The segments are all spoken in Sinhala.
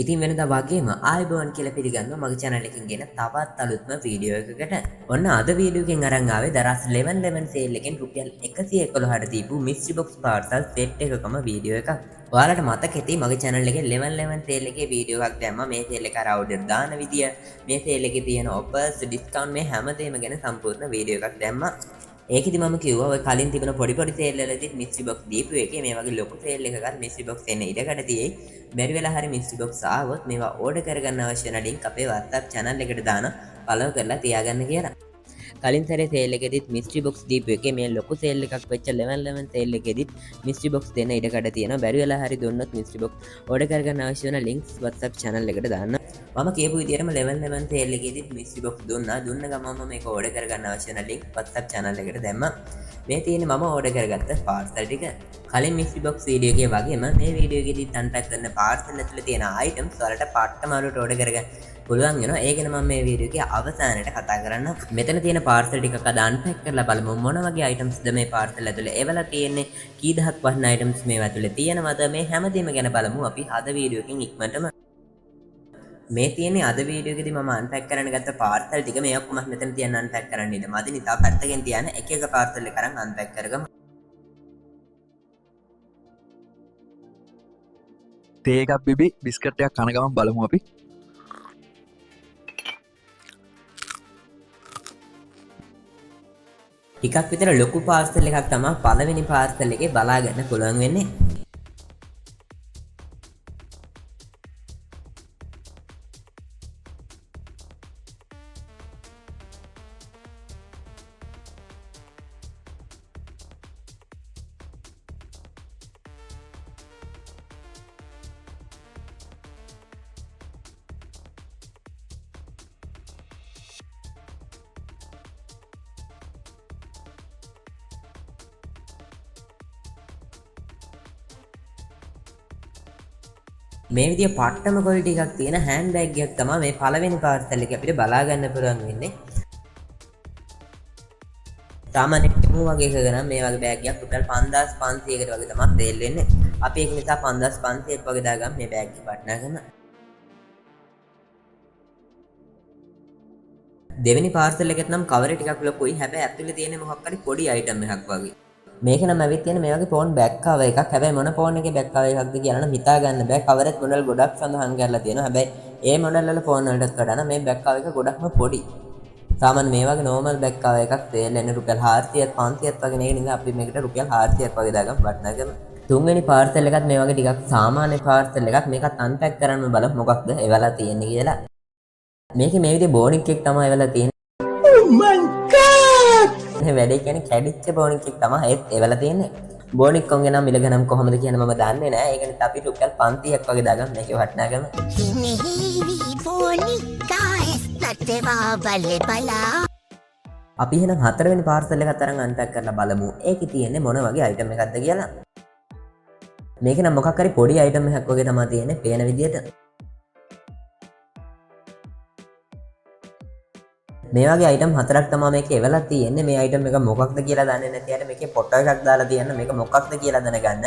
ඉතින් වෙනදා වගේම ආයිබෝන් කියලා පිළිගන්නවා මගේ channel එකකින් ගෙන තවත් අලුත්ම වීඩියෝ එකකට. ඔන්න අද වීඩියෝ එකෙන් අරන් ආවේ දරස් 11 සේල් එකෙන් රුපියල් 111ට දීපු mystery box parcel set එකකම වීඩියෝ එකක්. ඔයාලට මතක ඇති මගේ channel එකේ 11 සේල් එකේ වීඩියෝ එකක් දැම්මා. මේ සේල් එක අර order දාන විදිය, මේ සේල් එකේ තියෙන offers, discount මේ හැමදේම ගැන සම්පූර්ණ වීඩියෝ එකක් දැම්මා. ඒකෙදි මම කිව්වා ඔය කලින් තිබුණ පොඩි සේල් වලදී mystery box දීපු එකේ මේ වගේ ලොකු සේල් එකකට mystery box එන්න ඉඩකඩ තියෙයි. බැරි වෙලා හරි mystery box ආවොත් මේවා ඕඩර් කරගන්න අවශ්‍ය වෙන ලින්ක් අපේ WhatsApp channel එකට දානවා. follow කරලා තියාගන්න කියලා. කලින් සැරේ සේල් එකෙදිත් mystery box දීපු එකේ මේ ලොකු සේල් එකක් වෙච්ච 11 සේල් එකෙදිත් mystery box දෙන්න ඉඩකඩ තියෙනවා. බැරි වෙලා හරි දුන්නොත් mystery box ඕඩර් කරගන්න අවශ්‍ය වෙන links WhatsApp channel එකට දාන්න. මම කියපු විදිහටම 11 සේල් එකෙදිත් mystery box දුන්න ගමන්ම මේක ඕඩර් කරගන්න අවශ්‍ය වෙන link WhatsApp channel එකට දැම්මා. මේ තියෙන්නේ මම ඕඩර් කරගත්ත පාර්සල් ටික. කලින් mystery box වීඩියෝ එකේ වගේම මේ වීඩියෝ එකේදීත් අන්පැක් කරන පාර්සල් ඇතුලේ තියෙන items වලට පට්ටමාරුවට ඕඩර් කරගන්න පුළුවන් වෙනවා. ඒ ගැන මම මේ වීඩියෝ එකේ අවසානයේ කතා කරන්න. මෙතන තියෙන පාර්සල් ටිකක් අද අන්පැක් කරලා බලමු මොන වගේ items ද මේ පාර්සල් ඇතුලේ එවලා තියෙන්නේ. කී දහක් වටින items මේවා ඇතුලේ තියෙනවද? මේ හැමදේම ගැන බලමු අපි අද වීඩියෝ එකෙන් ඉක්මනටම. මේ තියෙන්නේ අද වීඩියෝ එකේදී මම අන්පැක් කරන්න ගත්ත පාර්සල් ටික මේ ඔක්කොම මෙතන තියන්න අන්පැක් කරන්න ඉන්න. මදිනි තා පැත්තකින් තියන එක එක පාර්සල් එක අරන් අන්පැක් කරගමු. තේ එකක් බිබි බිස්කට් එකක් කන ගමන් බලමු අපි. ටිකක් විතර ලොකු පාර්සල් එකක් තමයි පළවෙනි පාර්සල් එකේ බලා ගන්න පුළුවන් වෙන්නේ. මේ විදිය පට්ටම ක්වොලිටි එකක් තියෙන හෑන්ඩ් බෑග් එකක් තමයි මේ පළවෙනි පාර්සල් එක අපිට බලා ගන්න පුළුවන් වෙන්නේ. සාමාන්‍යයෙන් මේ වගේ එකක නම් මේ වගේ බෑග් එකක් රුපියල් 5500කට වගේ තමයි සේල් වෙන්නේ. අපි ඒක නිසා 5500ක් වගේ දාගන්න මේ බෑග් එක වටිනාකම. දෙවෙනි පාර්සල් එකෙත් නම් කවරේ ටිකක් ලොකුයි. හැබැයි ඇතුලේ තියෙන මොකක් හරි පොඩි අයිටම් එකක් වගේ. මේක නම් ඇවිත් තියෙන මේ වගේ ෆෝන් බෑග් කවර් එකක්. හැබැයි මොන ෆෝන් එකේ බෑග් කවර් එකක්ද කියලා නම් හිතා ගන්න බෑ. කවරෙත් මොඩල් ගොඩක් සඳහන් කරලා තියෙනවා. හැබැයි ඒ මොඩල් වල ෆෝන් වලටත් වඩා නම් මේ බෑග් කවර් එක ගොඩක්ම පොඩි. සාමාන්‍ය මේ වගේ normal බෑග් කවර් එකක් සේල් වෙන්නේ රුපියල් 400ක් 500ක් වගේ නේ. නිසා අපි මේකට රුපියල් 400ක් වගේ දාගමු වටිනාකම. තුන්වෙනි පාර්සල් එකත් මේ වගේ ටිකක් සාමාන්‍ය පාර්සල් එකක්. මේකත් අන්පැක් කරන්න බලමු මොකක්ද එවලා තියෙන්නේ කියලා. මේකේ මේ විදිහේ බෝනික් එක තමයි එවලා තියෙන්නේ. වැඩේ කියන්නේ කැඩිච්ච බෝනික් එක තමයි ඒත් එවලා තියෙන්නේ. බෝනික් කොන්ගේ නම් මිල ගණන් කොහොමද කියන මම දන්නේ නැහැ. ඒක නිසා අපි රුපියල් 500ක් වගේ දාගමු මේකේ වටිනාකම. අපි එහෙනම් හතරවෙනි පාර්සල් එකත් අරන් අන්පැක් කරලා බලමු. ඒකේ තියෙන්නේ මොන වගේ අයිටම් එකක්ද කියලා. මේකේ නම් මොකක් හරි පොඩි අයිටම් එකක් වගේ තමයි තියෙන්නේ පේන විදියට. මේ වගේ අයිටම් හතරක් තමයි මේකේ එවලා තියෙන්නේ. මේ අයිටම් එක මොකක්ද කියලා දන්නේ නැති අයට මේකේ ෆොටෝ එකක් දාලා තියන්න මේක මොකක්ද කියලා දැනගන්න.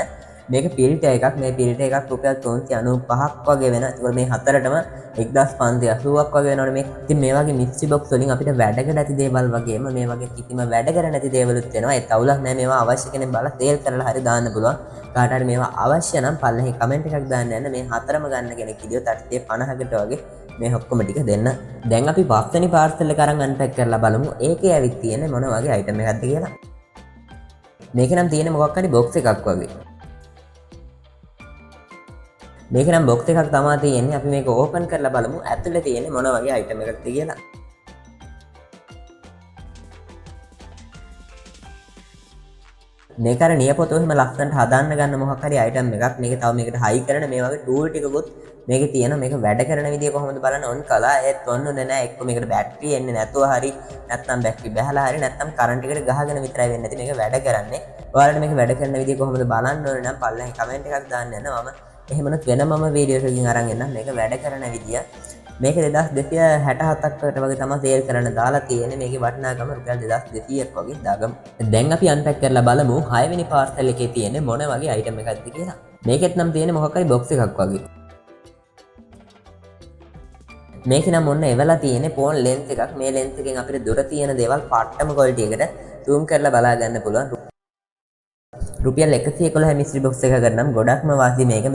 මේක පිල්ටර් එකක්. මේ පිල්ටර් එකක් රුපියල් 395ක් වගේ වෙන. ඒකෝර මේ හතරටම 1580ක් වගේ වෙනවනේ මේ. ඉතින් මේ වගේ mystery box වලින් අපිට වැඩකට ඇති දේවල් වගේම මේ වගේ කිසිම වැඩ කර නැති දේවලුත් වෙනවා. ඒ තවුලක් නැහැ. මේවා අවශ්‍ය කෙනෙක් බලලා සේල් කරලා හරි දාන්න පුළුවන්. කාට හරි මේවා අවශ්‍ය නම් පල්ලෙහි කමෙන්ට් එකක් දාන්න යන්න. මේ හතරම ගන්න කෙනෙක් ඉදියොත් 850කට වගේ මේ ඔක්කොම ටික දෙන්න. දැන් අපි පස්වෙනි පාර්සල් එක අරන් අන්පැක් කරලා බලමු. ඒකේ ඇවිත් තියෙන්නේ මොන වගේ අයිටම් එකක්ද කියලා. මේකේ නම් තියෙන්නේ මොකක් හරි බොක්ස් එකක් වගේ. මේකේ නම් බොක්ස් එකක් තමයි තියෙන්නේ. අපි මේක ඕපන් කරලා බලමු. ඇතුලේ තියෙන්නේ මොන වගේ අයිටම් එකක්ද කියලා. මේක අර නියපොතෝ එහෙම ලස්සනට හදාන්න ගන්න මොකක් හරි අයිටම් එකක්. මේක තව මේකට හයි කරන මේ වගේ ටූල් ටිකකුත් මේකේ තියෙනවා. මේක වැඩ කරන විදිය කොහොමද බලන්න ඔන් කළා. ඒත් ඔන්නුනේ නැහැ. එක්ක මේකට බැටරි එන්නේ නැතුව හරි නැත්නම් බැටරි බහලා හරි නැත්නම් කරන්ට් එකට ගහගෙන විතරයි වෙන්නේ නැති. මේක වැඩ කරන්නේ. ඔයාලට මේක වැඩ කරන විදිය කොහොමද බලන්න ඕනේ නම් පල්ලෙහාන් කමෙන්ට් එකක් දාන්න යන්න. මම එහෙමනොත් වෙනමම වීඩියෝ එකකින් අරන් එන්නම් මේක වැඩ කරන විදිය. මේක 2267කට වගේ තමයි සේල් කරන්න දාලා තියෙන්නේ. මේකේ වටිනාකම රුපියල් 2200ක් වගේ දාගමු. දැන් අපි අන්පැක් කරලා බලමු 6 වෙනි පාර්සල් එකේ තියෙන්නේ මොන වගේ අයිටම් එකක්ද කියලා. මේකෙත් නම් තියෙන්නේ මොකක් හරි බොක්ස් එකක් වගේ. මේක නම් ඔන්න එවලා තියෙන්නේ ෆෝන් ලෙන්ස් එකක්. මේ ලෙන්ස් එකෙන් අපිට දුර තියෙන දේවල් පට්ටම ක්වොලිටි එකට zoom කරලා බලා ගන්න පුළුවන්. රුපියල් 111 මිස්ට්‍රි බොක්ස් එකකට නම් ගොඩක්ම වාසි මේක.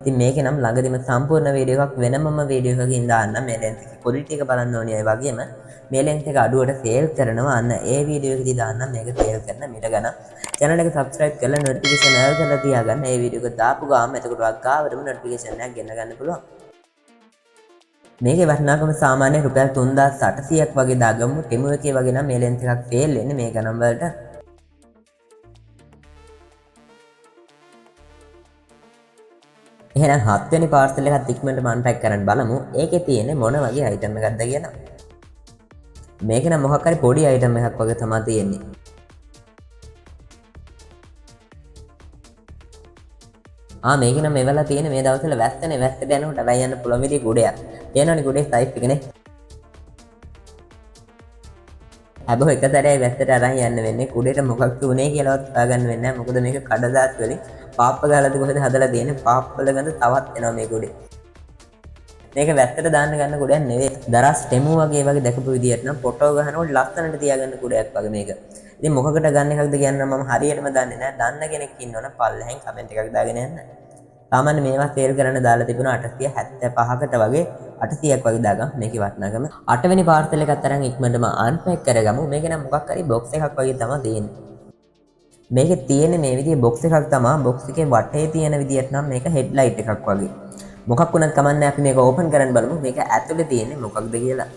ඉතින් මේක නම් ළඟදිම සම්පූර්ණ වීඩියෝ එකක් වෙනමම වීඩියෝ එකකින් දාන්න. මේ ලෙන්ස් එකේ ක්වොලිටි එක බලන්න ඕනේ. ඒ වගේම මේ ලෙන්ස් එක අඩුවට සේල් කරනවා. අන්න ඒ වීඩියෝ එකදී දාන්න මේක සේල් කරන මිල ගන්න. channel එක subscribe කරලා notification all කරලා තියාගන්න. මේ වීඩියෝ එක දාපු ගාම එතකොට වගාවටම notification එකක් ගෙන්න ගන්න පුළුවන්. මේකේ වටිනාකම සාමාන්‍ය රුපියල් 3800ක් වගේ දාගමු. ටෙමු එකේ වගේ නම් මේ ලෙන්ස් එකක් සේල් වෙන්නේ මේ ගණන් වලට. එහෙනම් 7 වෙනි පාර්සල් එකත් ඉක්මනටම අන්පැක් කරන්න බලමු. ඒකේ තියෙන්නේ මොන වගේ අයිටම් එකක්ද කියලා. මේක නම් මොකක් හරි පොඩි අයිටම් එකක් වගේ තමයි තියෙන්නේ. මේක නම් මෙවලා තියෙන මේ දවස්වල වැස්සනේ වැස්සට යනකොට වැය යන්න පුළුවන් විදිහේ ගුඩයක්. තියෙනවනේ ගුඩේ සයිස් එකනේ. හැබැයි එක සැරේ වැස්සට අරන් යන්න වෙන්නේ කුඩේට මොකක්ද උනේ කියලාවත් හොයාගන්න වෙන්නේ නැහැ. මොකද මේක කඩදාස් වලින් පාප්ප ගාලාද කොහෙද හදලා තියෙන්නේ. පාප්ප වල ගඳ තවත් එනවා මේ කුඩේ. මේක වැස්සට දාන්න ගන්න කුඩයක් නෙවෙයි. දරස් ටෙමු වගේ දැකපු විදියට නම් ෆොටෝ ගහනකොට ලස්සනට තියාගන්න කුඩයක් වගේ මේක. ඉතින් මොකකට ගන්න එකක්ද කියන්න මම හරියටම දන්නේ නැහැ. දන්න කෙනෙක් ඉන්නවනම් පල්ලෙහෙන් කමෙන්ට් එකක් දාගෙන යන්න. සාමාන්‍ය මේවා සේල් කරන්න දාලා තිබුණා 875කට වගේ 800ක් වගේ දාගම් මේකේ වටිනාකම. 8 වෙනි පාර්සල් එකත් අරන් ඉක්මනටම අන්පැක් කරගමු. මේක නම් මොකක් හරි බොක්ස් එකක් වගේ තමයි තියෙන්නේ. මේකේ තියෙන්නේ මේ විදිහේ බොක්ස් එකක් තමයි. බොක්ස් එකේ වටේ තියෙන විදිහට නම් මේක හෙඩ්ලයිට් එකක් වගේ. මොකක් වුණත් කමන්නේ අපි මේක ඕපන් කරන්න බලමු. මේක ඇතුලේ තියෙන්නේ මොකක්ද කියලා.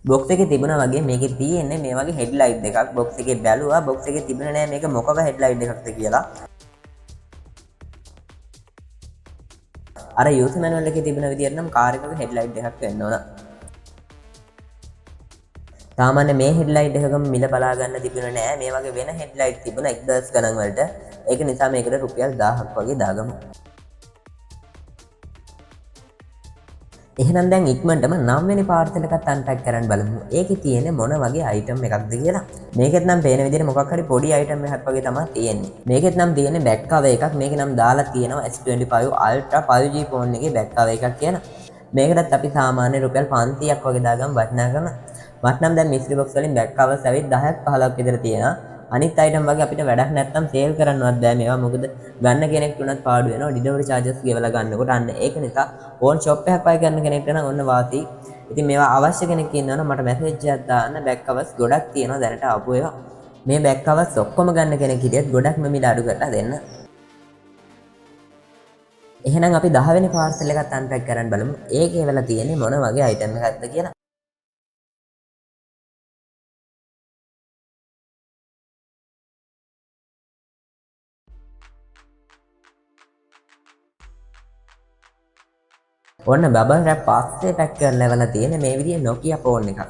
බොක්ස් එකේ තිබුණා වගේ මේකේ තියෙන්නේ මේ වගේ හෙඩ්ලයිට් එකක්. බොක්ස් එකේ බැලුවා බොක්ස් එකේ තිබුණේ නෑ මේක මොකක හෙඩ්ලයිට් එකක්ද කියලා. අර යූසර් මැනුවල් එකේ තිබුණ විදිහට නම් කාර් එකක හෙඩ්ලයිට් එකක් වෙන්න ඕන. සාමාන්‍ය මේ හෙඩ්ලයිට් එකකම මිල බලා ගන්න තිබුණේ නෑ. මේ වගේ වෙන හෙඩ්ලයිට් තිබුණා 1000 ගණන් වලට. ඒක නිසා මේකට රුපියල් 1000ක් වගේ දාගමු. එහෙනම් දැන් ඉක්මනටම 9 වෙනි පාර්සල් එකත් අන්පැක් කරන්න බලමු. ඒකේ තියෙන්නේ මොන වගේ අයිටම් එකක්ද කියලා. මේකෙත් නම් පේන විදිහට මොකක් හරි පොඩි අයිටම් එකක් වගේ තමයි තියෙන්නේ. මේකෙත් නම් තියෙන්නේ බෑක් කවර් එකක්. මේකේ නම් දාලා තියෙනවා S25 Ultra 5G ෆෝන් එකේ බෑක් කවර් එකක් කියන. මේකටත් අපි සාමාන්‍ය රුපියල් 500ක් වගේ දාගමු වටිනාකම. වටනම් දැන් මිස්ට්‍රි බොක්ස් වලින් බෑක් කවර්ස් ඇවිත් 10ක් 15ක් විතර තියෙනවා. අනිත් අයිටම් වගේ අපිට වැඩක් නැත්තම් සේල් කරන්නවත් බෑ මේවා. මොකද ගන්න කෙනෙක්ට උනත් පාඩු වෙනවා. ඩිලිවරි charges ගෙවලා ගන්නකොට අන්න ඒක නිසා ෆෝන් shop එකක් වයි කරන කෙනෙක්ට නම් ඔන්න වාසි. ඉතින් මේවා අවශ්‍ය කෙනෙක් ඉන්නවනම් මට මැසේජ් එකක් දාන්න. බෑක් කවර්ස් ගොඩක් තියෙනවා දැනට ආපු ඒවා. මේ බෑක් කවර්ස් ඔක්කොම ගන්න කෙනෙක් හිටියත් ගොඩක්ම මිල අඩු කරලා දෙන්න. එහෙනම් අපි 10 වෙනි පාර්සල් එකත් අන්පැක් කරන්න බලමු. ඒකේ වෙලා තියෙන්නේ මොන වගේ අයිටම් එකක්ද කියලා. ඔන්න බබල් රැප් පස්සේ පැක් කරලා ලැබලා තියෙන මේ විදිහේ Nokia ෆෝන් එකක්.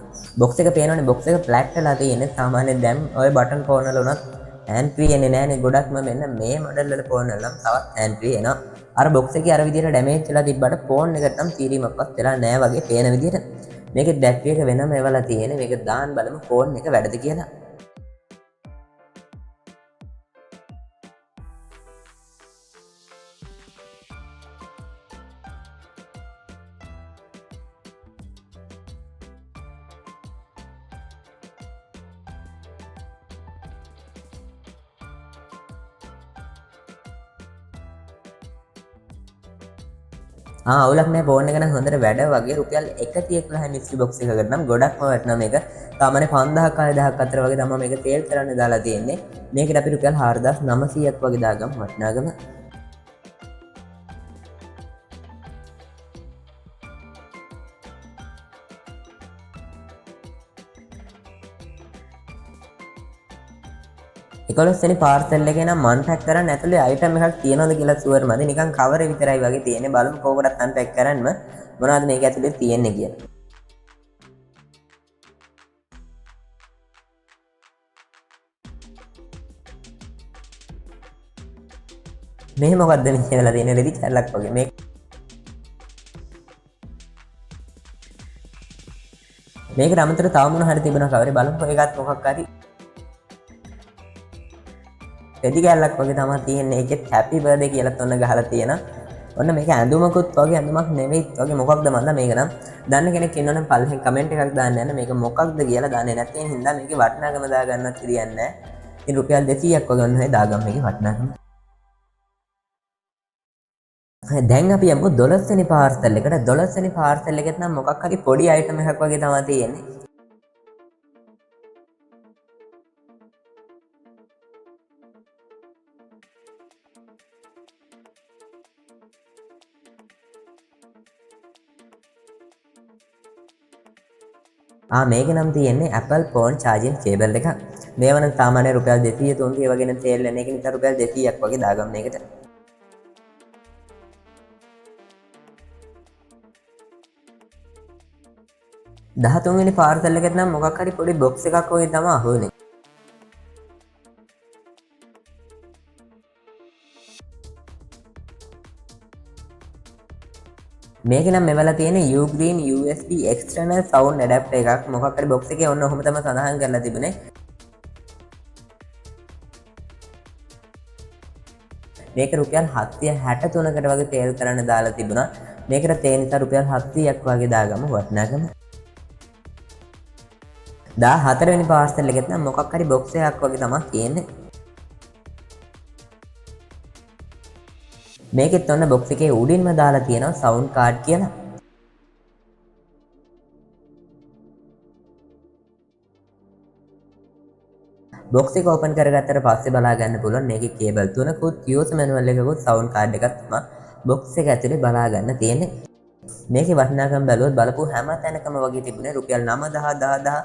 බොක්ස් එක පේනවනේ බොක්ස් එක ෆ්ලැට් වෙලා තියෙන්නේ. සාමාන්‍යයෙන් දැන් ඔය බටන් ෆෝන් වල උනත් හෑන්ඩ් ෆ්‍රී එන්නේ නැහනේ. ගොඩක්ම මෙන්න මේ මොඩල් වල ෆෝන් වල නම් තවත් හෑන්ඩ් ෆ්‍රී එනවා. අර බොක්ස් එකේ අර විදිහට ඩැමේජ් වෙලා තිබ්බට ෆෝන් එකට නම් තීරීමක්වත් වෙලා නැහැ වගේ පේන විදිහට. මේකේ බැටරි එක වෙනම එවලා තියෙන්නේ. මේක දාන්න බලමු ෆෝන් එක වැඩද කියලා. අවුලක් නැහැ ෆෝන් එක නම් හොඳට වැඩ වගේ. රුපියල් 111 මිස්ට්‍රි බොක්ස් එකකට නම් ගොඩක්ම වටිනවා මේක. සාමාන්‍ය 5000ක් 6000ක් අතර වගේ තමයි මේක තේල් කරන්න දාලා තියෙන්නේ. මේකට අපි රුපියල් 4900ක් වගේ දාගමු වටිනාකම. එකොළොස්වෙනි පාර්සල් එකේ නම් අන්පැක් කරන්න ඇතුලේ අයිටම් එකක් තියෙනවද කියලා ෂුවර් මදි. නිකන් කවර් විතරයි වගේ තියෙන්නේ. බලමු කෝකටත් අන්පැක් කරන්න මොනවද මේක ඇතුලේ තියෙන්නේ කියලා. මේ මොකද්ද මේ කියලා තියෙන රෙදි කැල්ලක් වගේ. මේකට අමතරව තව මොන හරි තිබුණා කවරේ බලමු. ඒකත් මොකක් හරි රෙදි කැල්ලක් වගේ තමයි තියෙන්නේ. ඒකෙත් හැපි බර්ත්ඩේ කියලාත් ඔන්න ගහලා තියෙනවා. ඔන්න මේක ඇඳුමකුත් වගේ ඇඳුමක් නෙවෙයි වගේ මොකක්ද මන්ද මේක නම් දන්න කෙනෙක් ඉන්නවනම් පල්ලෙන් කමෙන්ට් එකක් දාන්න යන්න මේක මොකක්ද කියලා දන්නේ නැත්නම් හින්දා මේකේ වටිනාකම දාගන්නත් හරියන්නේ නැහැ. ඉතින් රුපියල් 200ක් වගේ ඔන්න දාගන්න මේකේ වටිනාකම. දැන් අපි යමු 12 වෙනි පාර්සල් එකට. 12 වෙනි පාර්සල් එකෙත් නම් මොකක් හරි පොඩි අයිටම් එකක් වගේ තමයි තියෙන්නේ. මේක නම් තියෙන්නේ Apple phone charging cable එකක්. මේව නම් සාමාන්‍ය රුපියල් 200 300 වගේ නම් සේල් වෙන එක නිසා රුපියල් 200ක් වගේ දාගන්න මේකට. දහතුන්වෙනි පාර්සල් එකෙත් නම් මොකක් හරි පොඩි බොක්ස් එකක් වගේ තමයි අහුවෙන්නේ. මේක නම් මෙවලා තියෙන Ugreen USB external sound adapter එකක්. මොකක් හරි බොක්ස් එකේ ඔන්න ඔහොම තමයි සඳහන් කරලා තිබුණේ. මේක රුපියල් 763කට වගේ සේල් කරන්න දාලා තිබුණා. මේකට තේ නිසා රුපියල් 700ක් වගේ දාගමු වටිනාකම. 14 වෙනි පාර්සල් එකෙත් නම් මොකක් හරි බොක්ස් එකක් වගේ තමයි තියෙන්නේ. මේකෙත් ඔන්න බොක්ස් එකේ උඩින්ම දාලා තියෙනවා සවුන්ඩ් කාඩ් කියලා. බොක්ස් එක ඕපන් කරගත්තට පස්සේ බලා ගන්න පුළුවන් මේකේ කේබල් තුනකුත් යූසර් මැනුවල් එකකුත් සවුන්ඩ් කාඩ් එකක් තමයි බොක්ස් එක ඇතුලේ බලා ගන්න තියෙන්නේ. මේකේ වටිනාකම බැලුවොත් බලපු හැම තැනකම වගේ තිබුණේ රුපියල් 9,000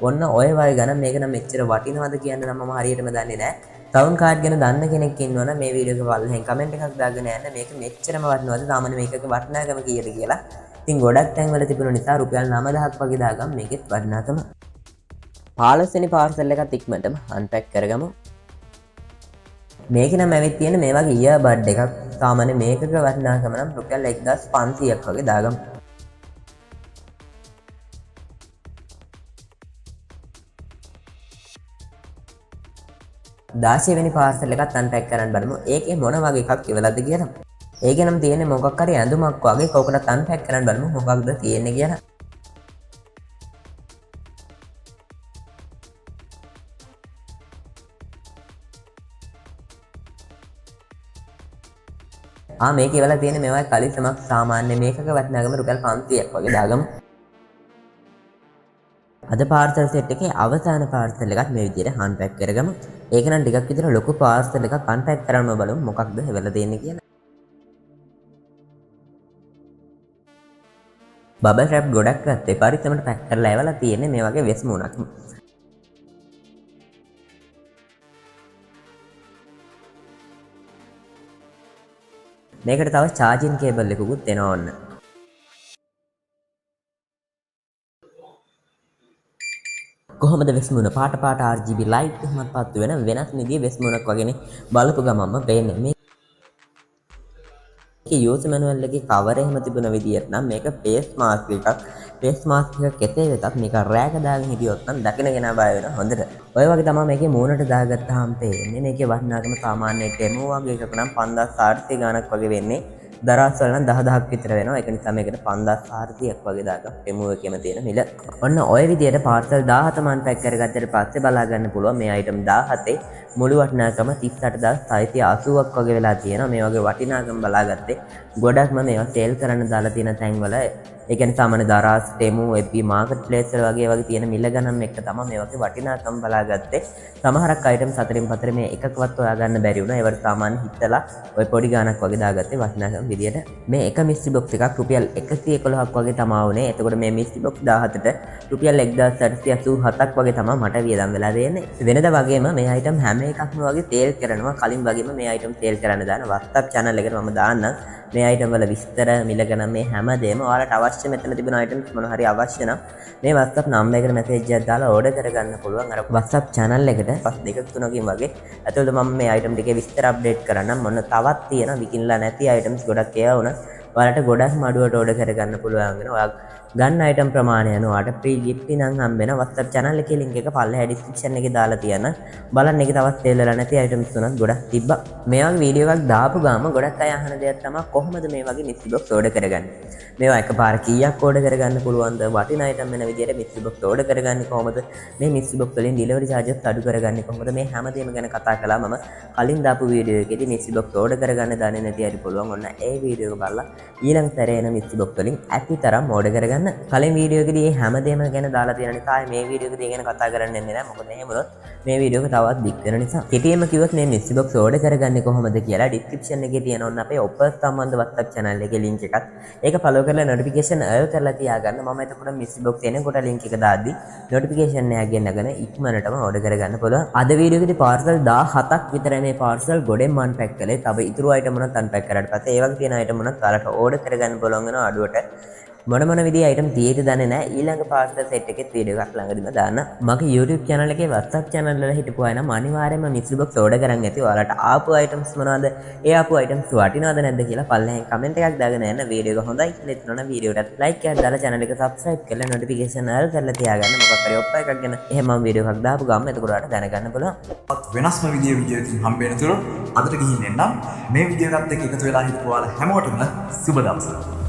ඔන්න ඔය වගේ ගණන්. මේක නම් මෙච්චර වටිනවද කියන්න නම් මම හරියටම දන්නේ නැහැ. සවුන්ඩ් කාඩ් ගැන දන්න කෙනෙක් ඉන්නවනම් මේ වීඩියෝ එක පල්ලෙන් කමෙන්ට් එකක් දාගෙන යන්න. මේක මෙච්චරම වටිනවද? සාමාන්‍ය මේකක වටිනාකම කීයද කියලා. ඉතින් ගොඩක් තැන්වල තිබුණ නිසා රුපියල් 9,000ක් වගේ දාගම් මේකෙත් වටිනාකම. 15 වෙනි පාර්සල් එකත් ඉක්මනටම අන්පැක් කරගමු. මේක නම් ඇවිත් තියෙන මේ වගේ ඉයර්බඩ් එකක්. සාමාන්‍ය මේකක වටිනාකම නම් රුපියල් 1,500ක් වගේ දාගමු. 16 වෙනි පාර්සල් එකත් අන්පැක් කරන්න බලමු. ඒකේ මොන වගේ එකක් ඉවලද කියලා. ඒකේ නම් තියෙන්නේ මොකක් හරි ඇඳුමක් වගේ. කවුකටත් අන්පැක් කරන්න බලමු මොකක්ද තියෙන්නේ කියලා. මේකේ ඉවලා තියෙන්නේ මේවා කලිසමක්. සාමාන්‍ය මේකක වටිනාකම රුපියල් 500ක් වගේ දාගමු. අද පාර්සල් සෙට් එකේ අවසාන පාර්සල් එකත් මේ විදිහට අන්පැක් කරගමු. ඒක නම් ටිකක් විතර ලොකු පාර්සල් එකක් අන්පැක් කරන්න බලමු මොකක්ද වෙලා තියෙන්නේ කියලා. බබල් රැප් ගොඩක් ගත්තේ පරිස්සමට පැක් කරලා එවලා තියෙන්නේ මේ වගේ වෙස් මුණක්. මේකට තව charging cable එකකුත් එනවා ඔන්න. කොහොමද වෙස් මුණ පාට RGB light එකමත් පත්තු වෙන වෙනස් විදිහේ වෙස් මුණක් වගේනේ බලපු ගමන්ම පේන්නේ. මේකේ යූසර් මැනුවල් එකේ කවර් එහෙම තිබුණ විදියට නම් මේක face mask එකක්. face mask එක කෙතේ වෙතත් මේක රෑක දාගෙන හිටියොත් නම් දකින කෙනා බය වෙනවා හොඳට. ඔය වගේ තමයි මේකේ මූණට දාගත්තාම පේන්නේ. මේකේ වටිනාකම සාමාන්‍ය ටෙමු වගේ එකක නම් 5,400 ගාණක් වගේ වෙන්නේ. දරස් වල නම් 10,000ක් විතර වෙනවා. ඒක නිසා මේකට 5,400ක් වගේ දාගන්න ටෙමු එකේම තියෙන මිල. ඔන්න ඔය විදියට පාර්සල් 17 මන් පැක් කරගත්තට පස්සේ බලා ගන්න පුළුවන් මේ අයිටම් 17 මුළු වටිනාකම 38,680ක් වගේ වෙලා තියෙනවා. මේ වගේ වටිනාකම බලාගත්තේ ගොඩක්ම මේවා සේල් කරන්න දාලා තියෙන තැන්වල. ඒ කියන්නේ සාමාන්‍ය දරස් ටෙමු FB මාකට් ප්ලේස් වල වගේ තියෙන මිල ගණන් එක තමයි මේ වගේ වටිනාකම බලාගත්තේ. සමහරක් අයිටම්ස් අතරින් පතර මේ එකකවත් හොයාගන්න බැරි වුණා. ඒවට සාමාන්‍ය හිතලා ওই පොඩි ගාණක් වගේ දාගත්තේ වටිනාකම විදියට. මේ එක මිස්ට්‍රි බොක්ස් එකක් රුපියල් 111ක් වගේ තමයි වුනේ. එතකොට මේ මිස්ට්‍රි බොක්ස් 17ට රුපියල් 1,887ක් වගේ තමයි මට වියදම් වෙලා දෙන්නේ. වෙනද වගේම මේ අයිටම් හැම එකක්ම වගේ සේල් කරනවා. කලින් වගේම මේ අයිටම් සේල් කරන්න දාන WhatsApp channel එකට මම දාන්නම්. මේ අයිටම් වල විස්තර මිල ගණන් මේ හැමදේම ඔයාලට අවශ්‍ය මෙතන තිබෙන අයිටම්ස් මොන හරි අවශ්‍ය නම් මේ WhatsApp නම්බර් එකට මැසේජ් එකක් දාලා ඕඩර් කරගන්න පුළුවන්. අර WhatsApp channel එකට පස් දෙකක් තුනකින් වගේ. ඇතුළත මම මේ අයිටම් ටිකේ විස්තර අප්ඩේට් කරන්නම්. මොන තවත් තියෙන විකිනලා නැති අයිටම්ස් ගොඩක් ඒවා උනත් ඔයාලට ගොඩක් මඩුවට ඕඩර් කරගන්න පුළුවන් වෙනවා. ඔයා ගන්න අයිටම් ප්‍රමාණය අනුවට ෆ්‍රී ගිෆ්ට් නම් හම්බ වෙනවා. WhatsApp channel එකේ link එක පල්ලෙහා description එකේ දාලා තියන්න. බලන්න ඒක තවත් sale වෙලා නැති items තුනක් ගොඩක් තිබ්බා. මේ වගේ වීඩියෝ එකක් දාපු ගාම ගොඩක් අය අහන දෙයක් තමයි කොහොමද මේ වගේ mystery box order කරගන්නේ. මේවා එකපාර කීයක් order කරගන්න පුළුවන්ද? වටින item වෙන විදියට mystery box order කරගන්නේ කොහොමද? මේ mystery box වලින් delivery charges අඩු කරගන්නේ කොහොමද? මේ හැමදේම ගැන කතා කළා මම කලින් දාපු වීඩියෝ එකේදී mystery box order කරගන්න දන්නේ නැති අය පුළුවන්. ඔන්න ඒ වීඩියෝ එක බලලා ඊළඟ සැරේ එන mystery box වලින් ඇති තරම් order කරගන්න. කලින් වීඩියෝ එකේදී මේ හැමදේම ගැන දාලා තියෙන නිසා මේ වීඩියෝ එකේදී ගැන කතා කරන්න යන්නේ නැහැ. මොකද එහෙම වුණොත් මේ වීඩියෝ එක තවත් big වෙන නිසා. කෙටියෙන්ම කිව්වොත් මේ mystery box order කරගන්නේ කොහොමද කියලා description එකේ තියෙන ඔන්න අපේ offers සම්බන්ධ WhatsApp channel එකේ link එකත් ඒක follow කරලා notification all කරලා තියාගන්න. මම එතකොට mystery box එනකොට link එක දාද්දි notification එක ගෙන්නගෙන ඉක්මනටම order කරගන්න පුළුවන්. අද වීඩියෝ එකේදී parcel 17ක් විතර මේ parcel ගොඩෙන් unpack කළේ. තව ඉතුරු item උනත් unpack කරාට පස්සේ ඒ වගේ තියෙන item උනත් ඔයාලට order කරගන්න පුළුවන් වෙනවා අඩුවට. මොන විදිහේ item තියෙද දන්නේ නැහැ. ඊළඟ parcel set එකෙත් වීඩියෝ එකක් ළඟදිම දාන්න. මගේ YouTube channel එකේ WhatsApp channel වල හිටපු අය නම් අනිවාර්යයෙන්ම mystery box order කරන් ඇති. ඔයාලට ආපු items මොනවද? ඒ ආපු items වටිනවද නැද්ද කියලා පල්ලෙහෙන් comment එකක් දාගෙන යන්න. වීඩියෝ එක හොඳයි කියලා හිතනවනම් වීඩියෝ එකට like එකක් දාලා channel එක subscribe කරලා notification all කරලා තියාගන්න. මොකක් හරි ඔප්පා එකක් ගැන එහෙම මම වීඩියෝ එකක් දාපු ගමන් එතකොට ඔයාලට දැනගන්න පුළුවන්. වෙනස්ම විදිහේ වීඩියෝ එකකින් හම්බ වෙන තුරු අදට ගිහින් එන්නම්. මේ වීඩියෝ එකත් එක්ක එකතු වෙලා හිටපු ඔයාලා හැමෝටම සුබ දවසක්.